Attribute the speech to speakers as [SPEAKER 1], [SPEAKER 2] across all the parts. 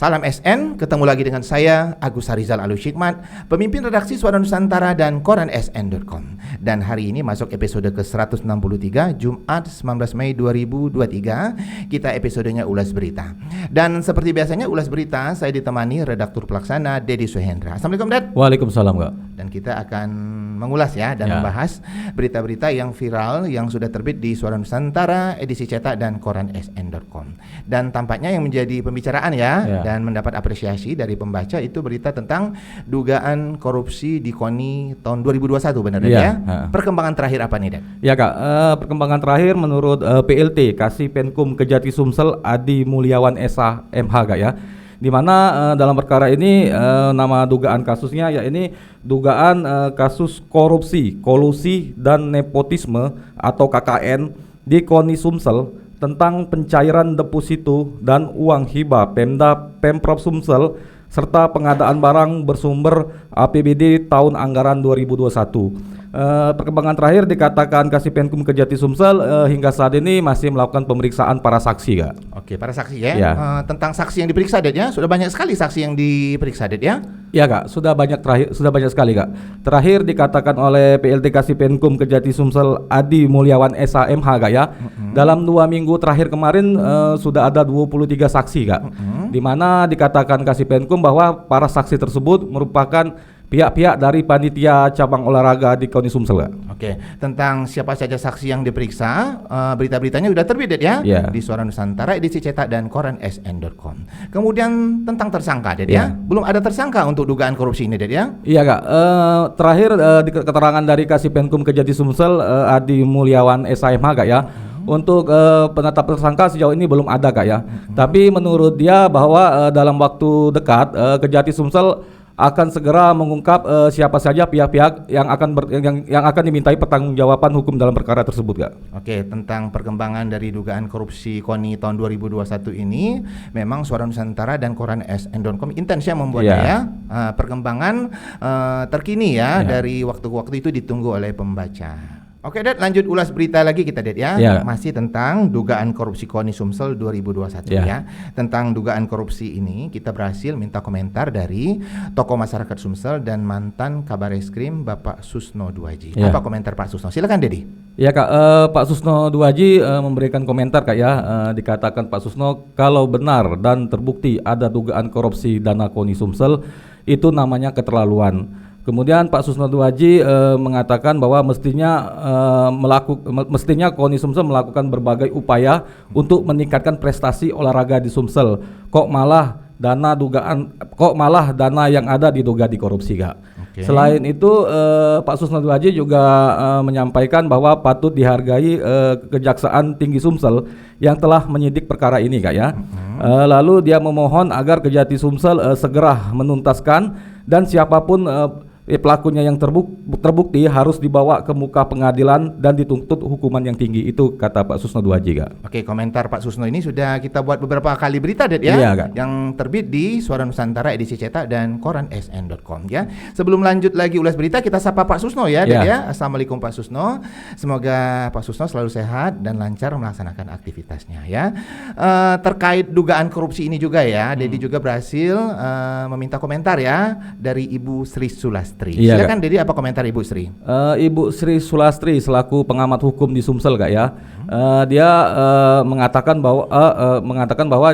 [SPEAKER 1] Salam SN, ketemu lagi dengan saya Agus Harizal Alushikmat, pemimpin redaksi Suara Nusantara dan koran sn.com. Dan hari ini masuk episode ke-163, Jumat 19 Mei 2023. Kita episodenya ulas berita. Dan seperti biasanya ulas berita saya ditemani redaktur pelaksana Dedi Suhendra. Assalamualaikum Dad.
[SPEAKER 2] Waalaikumsalam Kak.
[SPEAKER 1] Dan kita akan mengulas dan membahas berita-berita yang viral yang sudah terbit di Suara Nusantara, edisi cetak dan koran sn.com. Dan tampaknya yang menjadi pembicaraan dan mendapat apresiasi dari pembaca itu berita tentang dugaan korupsi di KONI tahun 2021, benar ya? Perkembangan terakhir apa nih, Dad?
[SPEAKER 2] Ya Kak, perkembangan terakhir menurut PLT Kasih Penkum Kejati Sumsel Adi Mulyawan SH MH Kak ya. Di mana dalam perkara ini nama dugaan kasusnya ini dugaan kasus korupsi, kolusi dan nepotisme atau KKN di KONI Sumsel tentang pencairan deposito dan uang hibah Pemprov Sumsel serta pengadaan barang bersumber APBD tahun anggaran 2021. Perkembangan terakhir dikatakan Kasih Penkum Kejati Sumsel hingga saat ini masih melakukan pemeriksaan para saksi, Kak.
[SPEAKER 1] Oke, para saksi tentang saksi yang diperiksa, Dad ya. Sudah banyak sekali saksi yang diperiksa, Dad ya.
[SPEAKER 2] Iya Kak, sudah banyak sekali Kak. Terakhir dikatakan oleh PLT Kasih Penkum Kejati Sumsel Adi Mulyawan SH MH Kak ya. Dalam 2 minggu terakhir kemarin sudah ada 23 saksi Kak. Di mana dikatakan Kasih Penkum bahwa para saksi tersebut merupakan pihak-pihak dari panitia cabang olahraga di KONI Sumsel Kak.
[SPEAKER 1] Oke, tentang siapa saja saksi yang diperiksa, berita-beritanya sudah terbit ya di Suara Nusantara, edisi cetak dan koran sn.com. Kemudian tentang tersangka, Dad ya. Belum ada tersangka untuk dugaan korupsi ini, Dad ya.
[SPEAKER 2] Iya Kak, terakhir di keterangan dari Kasih Penkum Kejati Sumsel Adi Mulyawan SHMH Kak ya. Untuk penetapan tersangka sejauh ini belum ada Kak ya. Tapi menurut dia bahwa dalam waktu dekat Kejati Sumsel akan segera mengungkap siapa saja pihak-pihak yang akan dimintai pertanggungjawaban hukum dalam perkara tersebut, Kak.
[SPEAKER 1] Oke, tentang perkembangan dari dugaan korupsi KONI tahun 2021 ini, memang Suara Nusantara dan koran sn.com intens membuatnya perkembangan terkini dari waktu ke waktu itu ditunggu oleh pembaca. Oke, Dad, lanjut ulas berita lagi kita, Dad ya. Masih tentang dugaan korupsi KONI Sumsel 2021 ya. Tentang dugaan korupsi ini kita berhasil minta komentar dari tokoh masyarakat Sumsel dan mantan Kabar Eskrim Bapak Susno Duaji. Apa komentar Pak Susno? Silakan, Dedi.
[SPEAKER 2] Ya Kak, Pak Susno Duaji memberikan komentar Kak ya. Dikatakan Pak Susno kalau benar dan terbukti ada dugaan korupsi dana KONI Sumsel itu namanya keterlaluan. Kemudian Pak Susno Duaji mengatakan bahwa mestinya KONI Sumsel melakukan berbagai upaya untuk meningkatkan prestasi olahraga di Sumsel. Kok malah dana yang ada diduga dikorupsi, Kak. Selain itu Pak Susno Duaji juga menyampaikan bahwa patut dihargai Kejaksaan Tinggi Sumsel yang telah menyidik perkara ini, Kak ya. Lalu dia memohon agar Kejati Sumsel segera menuntaskan dan siapapun pelakunya yang terbukti harus dibawa ke muka pengadilan dan dituntut hukuman yang tinggi. Itu kata Pak Susno Duaji, Kak. Oke,
[SPEAKER 1] komentar Pak Susno ini sudah kita buat beberapa kali berita, Dad ya. Yang terbit di Suara Nusantara edisi cetak dan koran sn.com ya. Sebelum lanjut lagi ulas berita, kita sapa Pak Susno ya, Dad ya. Assalamualaikum Pak Susno. Semoga Pak Susno selalu sehat dan lancar melaksanakan aktivitasnya ya. Terkait dugaan korupsi ini juga ya, Dedi juga berhasil meminta komentar ya dari Ibu Sri Sulastri. Silakan Dedi, apa komentar Ibu Sri?
[SPEAKER 2] Ibu Sri Sulastri selaku pengamat hukum di Sumsel Kak ya. Dia mengatakan bahwa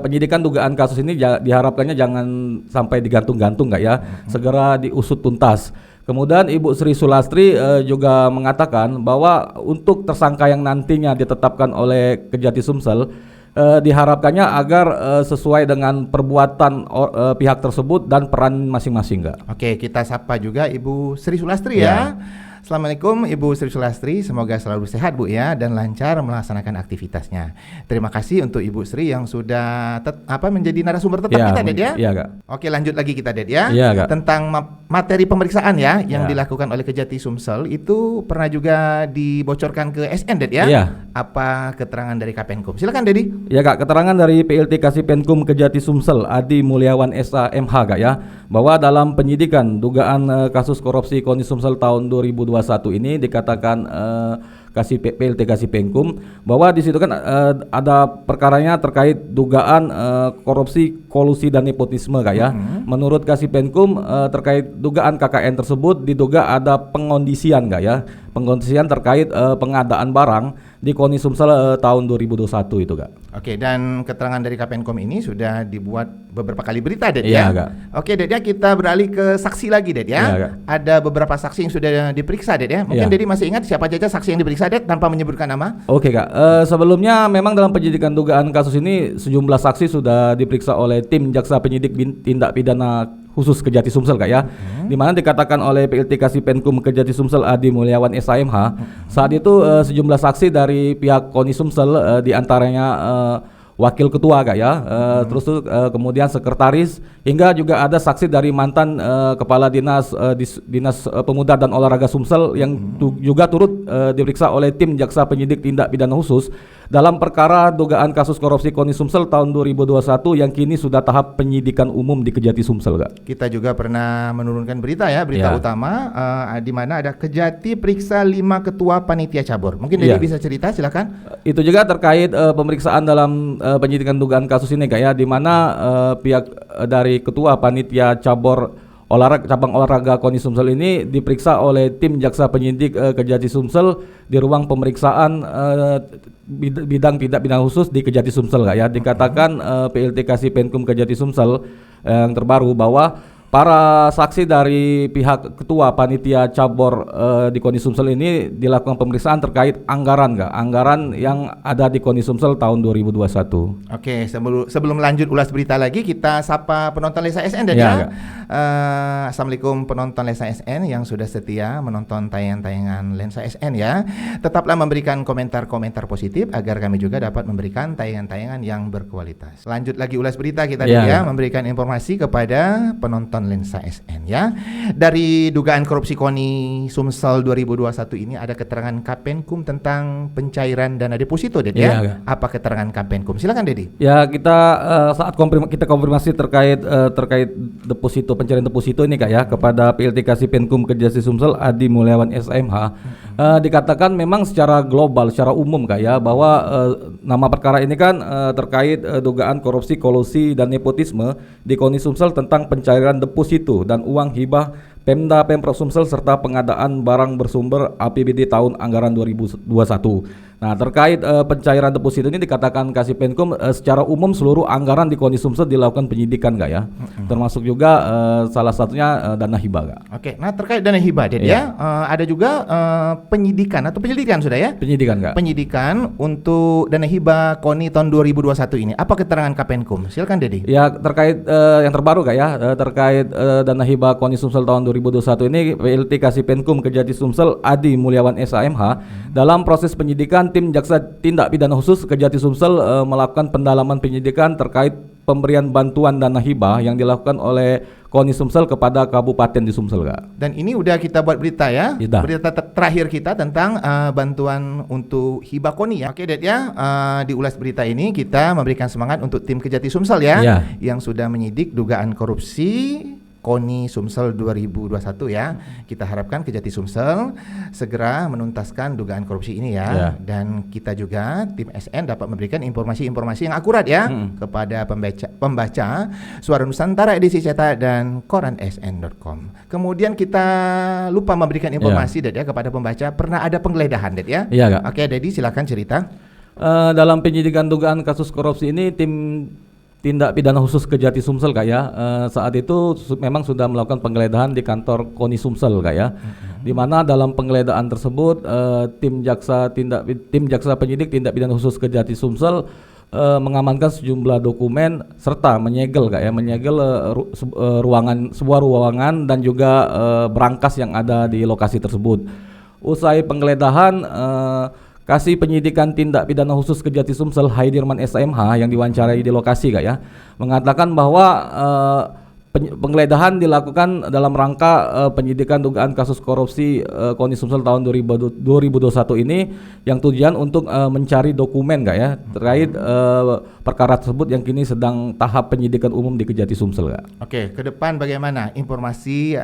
[SPEAKER 2] penyidikan dugaan kasus ini diharapkannya jangan sampai digantung-gantung Kak ya. Segera diusut tuntas. Kemudian Ibu Sri Sulastri juga mengatakan bahwa untuk tersangka yang nantinya ditetapkan oleh Kejati Sumsel diharapkannya agar sesuai dengan perbuatan pihak tersebut dan peran masing-masing, Kak.
[SPEAKER 1] Oke, kita sapa juga Ibu Sri Sulastri ya. Assalamualaikum Ibu Sri Sulastri, semoga selalu sehat Bu ya dan lancar melaksanakan aktivitasnya. Terima kasih untuk Ibu Sri yang sudah menjadi narasumber tetap kita, Dad ya.
[SPEAKER 2] Iya, Kak.
[SPEAKER 1] Oke, lanjut lagi kita, Dad ya.
[SPEAKER 2] Iya, Kak.
[SPEAKER 1] Tentang materi pemeriksaan ya yang dilakukan oleh Kejati Sumsel itu pernah juga dibocorkan ke SN, Dad ya. Apa keterangan dari Kapenkum? Silakan, Dedi.
[SPEAKER 2] Ya, Kak, keterangan dari PLT Kasih Penkum Kejati Sumsel Adi Mulyawan SH MH Kak ya, bahwa dalam penyidikan dugaan kasus korupsi KONI Sumsel tahun 2021 ini dikatakan PLT Kasih Penkum, bahwa di situ kan ada perkaranya terkait dugaan korupsi, kolusi dan nepotisme Kak ya. Menurut Kasih Penkum terkait dugaan KKN tersebut diduga ada pengondisian Kak ya. Pengondisian terkait pengadaan barang di KONI Sumsel tahun 2021 itu Kak.
[SPEAKER 1] Oke, dan keterangan dari Kapenkom ini sudah dibuat beberapa kali berita, Ded
[SPEAKER 2] Iya,
[SPEAKER 1] ya.
[SPEAKER 2] Kak.
[SPEAKER 1] Oke, Ded ya, kita beralih ke saksi lagi, Ded ya.
[SPEAKER 2] Iya, Kak.
[SPEAKER 1] Ada beberapa saksi yang sudah diperiksa, Ded ya. Mungkin
[SPEAKER 2] Iya.
[SPEAKER 1] Dedi masih ingat siapa saja saksi yang diperiksa, Ded, tanpa menyebutkan nama?
[SPEAKER 2] Oke Kak, sebelumnya memang dalam penyidikan dugaan kasus ini sejumlah saksi sudah diperiksa oleh tim jaksa penyidik tindak pidana khusus Kejati Sumsel Kak ya, di mana dikatakan oleh PLT Kasih Penkum Kejati Sumsel Adi Mulyawan SHMH, saat itu sejumlah saksi dari pihak KONI Sumsel diantaranya wakil ketua Kak ya, terus tuh kemudian sekretaris, hingga juga ada saksi dari mantan kepala dinas dinas pemuda dan olahraga Sumsel yang juga turut diperiksa oleh tim jaksa penyidik tindak pidana khusus dalam perkara dugaan kasus korupsi KONI Sumsel tahun 2021 yang kini sudah tahap penyidikan umum di Kejati Sumsel Kak.
[SPEAKER 1] Kita juga pernah menurunkan berita ya, berita
[SPEAKER 2] Ya.
[SPEAKER 1] utama di mana ada Kejati periksa 5 ketua panitia cabur. Mungkin Dedi
[SPEAKER 2] Ya.
[SPEAKER 1] bisa cerita, silakan.
[SPEAKER 2] Itu juga terkait pemeriksaan dalam penyidikan dugaan kasus ini Kak ya, di mana pihak dari ketua panitia cabang olahraga KONI Sumsel ini diperiksa oleh tim jaksa penyidik Kejati Sumsel di ruang pemeriksaan bidang tindak pidana khusus di Kejati Sumsel Kak ya. Dikatakan PLT Kasih Penkum Kejati Sumsel yang terbaru bahwa para saksi dari pihak ketua panitia cabur di KONI Sumsel ini dilakukan pemeriksaan terkait anggaran Kak, anggaran yang ada di KONI Sumsel tahun 2021.
[SPEAKER 1] Oke, sebelum lanjut ulas berita lagi, kita sapa penonton Lensa SN dan
[SPEAKER 2] Ya,
[SPEAKER 1] ya.
[SPEAKER 2] Kak.
[SPEAKER 1] Assalamualaikum penonton Lensa SN yang sudah setia menonton tayangan-tayangan Lensa SN ya. Tetaplah memberikan komentar-komentar positif agar kami juga dapat memberikan tayangan-tayangan yang berkualitas. Lanjut lagi ulas berita kita
[SPEAKER 2] Ya,
[SPEAKER 1] ya,
[SPEAKER 2] ya.
[SPEAKER 1] memberikan informasi kepada penonton Lensa SN ya. Dari dugaan korupsi KONI Sumsel 2021 ini ada keterangan Kapenkum tentang pencairan dana deposito, Ded
[SPEAKER 2] Iya,
[SPEAKER 1] ya.
[SPEAKER 2] Kak.
[SPEAKER 1] Apa keterangan Kapenkum? Silakan, Dedi.
[SPEAKER 2] Ya kita saat kita konfirmasi terkait deposito, pencairan deposito ini Kak ya kepada PLT Kasih Penkum Kejati Sumsel Adi Mulyawan SHMH, dikatakan memang secara global, secara umum Kak ya, bahwa nama perkara ini kan terkait dugaan korupsi, kolusi dan nepotisme di KONI Sumsel tentang pencairan deposito dan uang hibah Pemda Pemprov Sumsel serta pengadaan barang bersumber APBD tahun anggaran 2021. Nah, terkait pencairan deposito ini dikatakan Kasih Penkum secara umum seluruh anggaran di KONI Sumsel dilakukan penyidikan Kak ya. Termasuk juga salah satunya dana hibah Kak.
[SPEAKER 1] Oke, nah terkait dana hibah, Ded ya, ada juga penyidikan atau penyelidikan sudah ya?
[SPEAKER 2] Penyidikan Kak.
[SPEAKER 1] Penyidikan untuk dana hibah KONI tahun 2021 ini. Apa keterangan Kapenkum? Silakan, Dedi.
[SPEAKER 2] Ya terkait yang terbaru Kak ya, terkait dana hibah KONI Sumsel tahun 2021 ini PLT Kasih Penkum Kejati Sumsel Adi Mulyawan SHMH dalam proses penyidikan tim jaksa tindak pidana khusus Kejati Sumsel melakukan pendalaman penyidikan terkait pemberian bantuan dana hibah yang dilakukan oleh KONI Sumsel kepada kabupaten di Sumsel Kak.
[SPEAKER 1] Dan ini udah kita buat berita ya.
[SPEAKER 2] Sudah.
[SPEAKER 1] Berita terakhir kita tentang bantuan untuk hibah KONI ya. Oke, Ded ya, di ulas berita ini kita memberikan semangat untuk tim Kejati Sumsel ya,
[SPEAKER 2] Ya.
[SPEAKER 1] yang sudah menyidik dugaan korupsi KONI Sumsel 2021 ya. Kita harapkan Kejati Sumsel segera menuntaskan dugaan korupsi ini ya. Dan kita juga tim SN dapat memberikan informasi-informasi yang akurat ya kepada pembaca Suara Nusantara edisi cetak dan koran sn.com. Kemudian kita lupa memberikan informasi Ded ya kepada pembaca, pernah ada penggeledahan Ded ya.
[SPEAKER 2] Iya Kak.
[SPEAKER 1] Oke, Dedi silakan cerita.
[SPEAKER 2] Dalam penyidikan dugaan kasus korupsi ini tim tindak pidana khusus Kejati Sumsel Kak ya, saat itu memang sudah melakukan penggeledahan di kantor KONI Sumsel Kak ya, di mana dalam penggeledahan tersebut tim jaksa penyidik tindak pidana khusus Kejati Sumsel mengamankan sejumlah dokumen serta menyegel Kak ya, menyegel sebuah ruangan dan juga berangkas yang ada di lokasi tersebut. Usai penggeledahan, Kasih Penyidikan Tindak Pidana Khusus Kejati Sumsel Haidirman SHMH yang diwawancarai di lokasi Kak ya, mengatakan bahwa penggeledahan dilakukan dalam rangka penyidikan dugaan kasus korupsi KONI Sumsel tahun 2021 ini, yang tujuan untuk mencari dokumen ya terkait perkara tersebut yang kini sedang tahap penyidikan umum di Kejati Sumsel
[SPEAKER 1] Oke, ke depan bagaimana informasi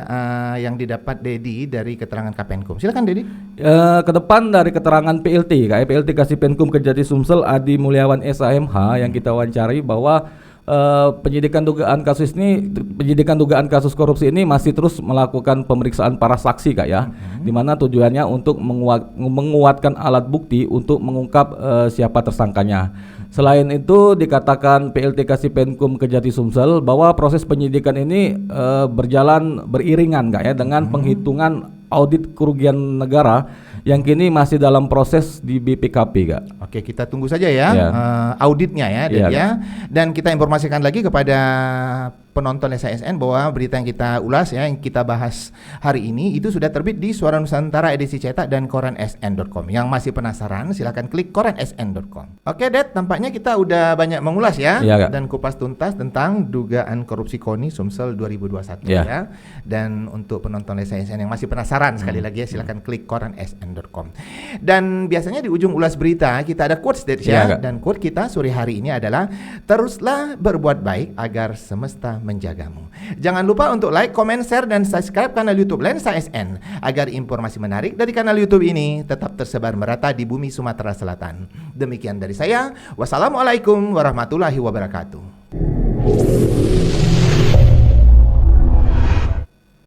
[SPEAKER 1] yang didapat Dedi dari keterangan Kapenkum? Silakan Dedi.
[SPEAKER 2] Ke depan dari keterangan PLT PLT Kasipenkum Kejati Sumsel Adi Mulyawan SHMH yang kita wawancari bahwa penyidikan dugaan kasus korupsi ini masih terus melakukan pemeriksaan para saksi di mana tujuannya untuk menguatkan alat bukti untuk mengungkap siapa tersangkanya. Selain itu dikatakan PLT Kasipenkum Kejati Sumsel bahwa proses penyidikan ini berjalan beriringan dengan penghitungan audit kerugian negara yang kini masih dalam proses di BPKP
[SPEAKER 1] Oke, kita tunggu saja ya auditnya ya. Dan kita informasikan lagi kepada penonton SASN bahwa berita yang kita ulas yang kita bahas hari ini itu sudah terbit di Suara Nusantara edisi cetak dan koran sn.com. Yang masih penasaran silakan klik koran sn.com. Oke, Det, tampaknya kita udah banyak mengulas dan kupas tuntas tentang dugaan korupsi KONI Sumsel 2021 ya. Dan untuk penonton SASN yang masih penasaran sekali lagi silakan klik koran sn.com. Dan biasanya di ujung ulas berita kita ada quotes dan quote kita sore hari ini adalah teruslah berbuat baik agar semesta menjagamu. Jangan lupa untuk like, comment, share, dan subscribe kanal YouTube Lensa SN agar informasi menarik dari kanal YouTube ini tetap tersebar merata di bumi Sumatera Selatan. Demikian dari saya. Wassalamualaikum warahmatullahi wabarakatuh.